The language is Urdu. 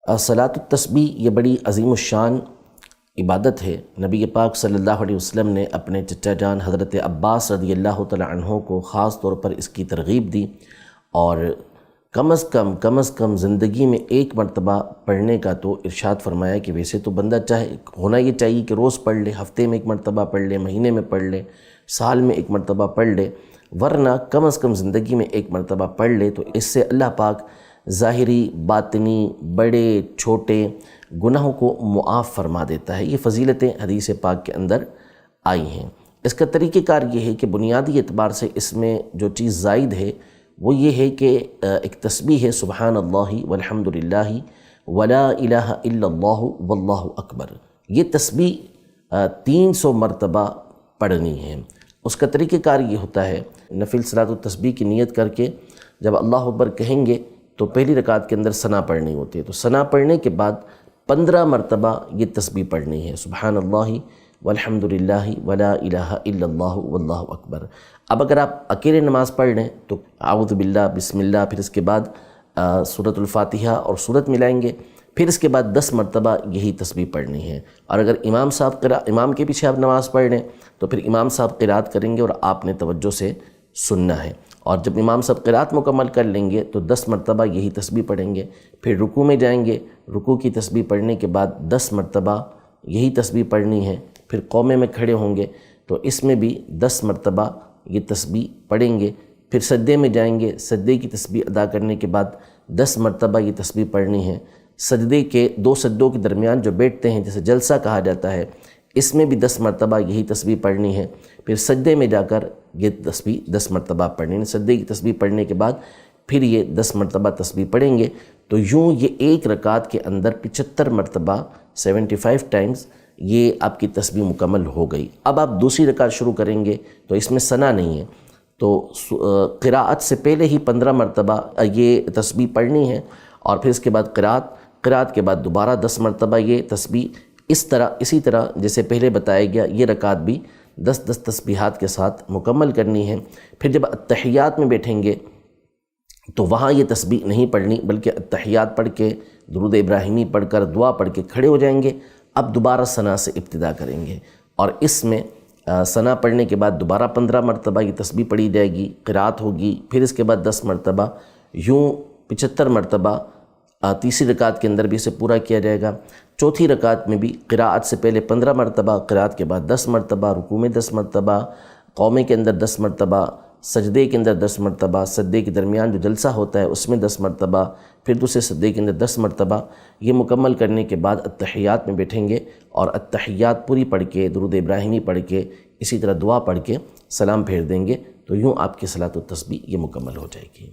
صلاۃ التسبیح یہ بڑی عظیم الشان عبادت ہے۔ نبی پاک صلی اللہ علیہ وسلم نے اپنے چچا جان حضرت عباس رضی اللہ تعالی عنہ کو خاص طور پر اس کی ترغیب دی، اور کم از کم زندگی میں ایک مرتبہ پڑھنے کا تو ارشاد فرمایا کہ ویسے تو بندہ چاہے ہونا یہ چاہیے کہ روز پڑھ لے، ہفتے میں ایک مرتبہ پڑھ لے، مہینے میں پڑھ لے، سال میں ایک مرتبہ پڑھ لے، ورنہ کم از کم زندگی میں ایک مرتبہ پڑھ لے تو اس سے اللہ پاک ظاہری باطنی بڑے چھوٹے گناہوں کو معاف فرما دیتا ہے۔ یہ فضیلتیں حدیث پاک کے اندر آئی ہیں۔ اس کا طریقہ کار یہ ہے کہ بنیادی اعتبار سے اس میں جو چیز زائد ہے وہ یہ ہے کہ ایک تسبیح ہے سبحان اللہ والحمد للہ ولا الہ الا اللہ واللہ اکبر۔ یہ تسبیح 300 مرتبہ پڑھنی ہے۔ اس کا طریقہ کار یہ ہوتا ہے، نفل صلاۃ التسبیح کی نیت کر کے جب اللہ اکبر کہیں گے تو پہلی رکعت کے اندر ثنا پڑھنی ہوتی ہے، تو ثنا پڑھنے کے بعد 15 مرتبہ یہ تسبیح پڑھنی ہے، سبحان اللہ والحمد للہ ولا الہ الا اللہ واللہ اکبر۔ اب اگر آپ اکیلے نماز پڑھ لیں تو اعوذ باللہ بسم اللہ، پھر اس کے بعد سورۃ الفاتحہ اور سورت ملائیں گے، پھر اس کے بعد 10 مرتبہ یہی تسبیح پڑھنی ہے۔ اور اگر امام کے پیچھے آپ نماز پڑھ لیں تو پھر امام صاحب قرات کریں گے اور آپ نے توجہ سے سننا ہے، اور جب امام صاحب قرات مکمل کر لیں گے تو 10 مرتبہ یہی تسبیح پڑھیں گے، پھر رکوع میں جائیں گے، رکوع کی تسبیح پڑھنے کے بعد 10 مرتبہ یہی تسبیح پڑھنی ہے، پھر قومے میں کھڑے ہوں گے تو اس میں بھی 10 مرتبہ یہ تسبیح پڑھیں گے، پھر سجدے میں جائیں گے، سجدے کی تسبیح ادا کرنے کے بعد 10 مرتبہ یہ تسبیح پڑھنی ہے۔ سجدے کے 2 سجدوں کے درمیان جو بیٹھتے ہیں جسے جلسہ کہا جاتا ہے، اس میں بھی 10 مرتبہ یہی تسبیح پڑھنی ہے، پھر سجدے میں جا کر یہ تسبیح 10 مرتبہ پڑھنی ہے۔ سجدے کی تسبیح پڑھنے کے بعد پھر یہ 10 مرتبہ تسبیح پڑھیں گے، تو یوں یہ ایک رکعت کے اندر 75 مرتبہ 75 ٹائمز یہ آپ کی تسبیح مکمل ہو گئی۔ اب آپ دوسری رکعت شروع کریں گے تو اس میں ثنا نہیں ہے، تو قراءت سے پہلے ہی 15 مرتبہ یہ تسبیح پڑھنی ہے، اور پھر اس کے بعد قراءت کے بعد دوبارہ 10 مرتبہ یہ تسبیح اسی طرح جیسے پہلے بتایا گیا یہ رکعت بھی 10 تسبیحات کے ساتھ مکمل کرنی ہے۔ پھر جب اتحیات میں بیٹھیں گے تو وہاں یہ تسبیح نہیں پڑھنی، بلکہ اتحیات پڑھ کے درود ابراہیمی پڑھ کر دعا پڑھ کے کھڑے ہو جائیں گے، اب دوبارہ ثنا سے ابتدا کریں گے، اور اس میں ثنا پڑھنے کے بعد دوبارہ 15 مرتبہ یہ تسبیح پڑھی جائے گی، قرات ہوگی، پھر اس کے بعد 10 مرتبہ، یوں 75 مرتبہ تیسری رکعت کے اندر بھی اسے پورا کیا جائے گا۔ چوتھی رکعت میں بھی قراءت سے پہلے 15 مرتبہ، قراءت کے بعد 10 مرتبہ، رکوع میں 10 مرتبہ، قومے کے اندر 10 مرتبہ، سجدے کے اندر 10 مرتبہ، سجدے کے درمیان جو جلسہ ہوتا ہے اس میں 10 مرتبہ، پھر دوسرے سجدے کے اندر 10 مرتبہ۔ یہ مکمل کرنے کے بعد اتحیات میں بیٹھیں گے، اور اتحیات پوری پڑھ کے درود ابراہیمی پڑھ کے اسی طرح دعا پڑھ کے سلام پھیر دیں گے، تو یوں آپ کی صلاۃ التسبیح یہ مکمل ہو جائے گی۔